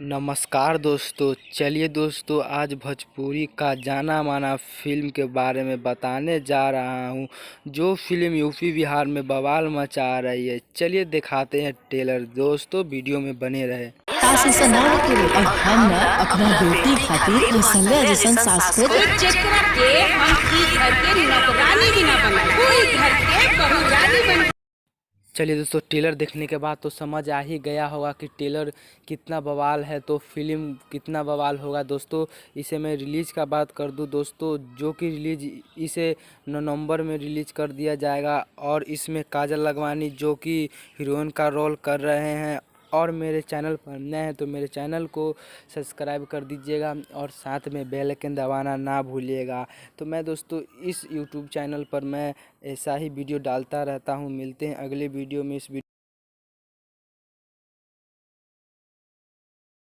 नमस्कार दोस्तों। चलिए दोस्तों, आज भोजपुरी का जाना माना फिल्म के बारे में बताने जा रहा हूँ, जो फिल्म यूपी बिहार में बवाल मचा रही है। चलिए दिखाते हैं ट्रेलर। दोस्तों वीडियो में बने रहे। सासुसनार के अब हम न अपना बेटी खातिर मसलिया जैसन सास खोज जेकरा के हम ई घर के नौकरानी भी ना बनाई, कोई घर के बहू रानी बन। चलिए दोस्तों, ट्रेलर देखने के बाद तो समझ आ ही गया होगा कि ट्रेलर कितना बवाल है, तो फिल्म कितना बवाल होगा। दोस्तों इसे मैं रिलीज़ का बात कर दूं दोस्तों, जो कि रिलीज इसे नवंबर में रिलीज़ कर दिया जाएगा। और इसमें काजल लखमानी जो कि हीरोइन का रोल कर रहे हैं। और मेरे चैनल पर नए हैं तो मेरे चैनल को सब्सक्राइब कर दीजिएगा और साथ में बेल आइकन दबाना ना भूलिएगा। तो मैं दोस्तों इस यूट्यूब चैनल पर मैं ऐसा ही वीडियो डालता रहता हूं। मिलते हैं अगले वीडियो में। इस वीडियो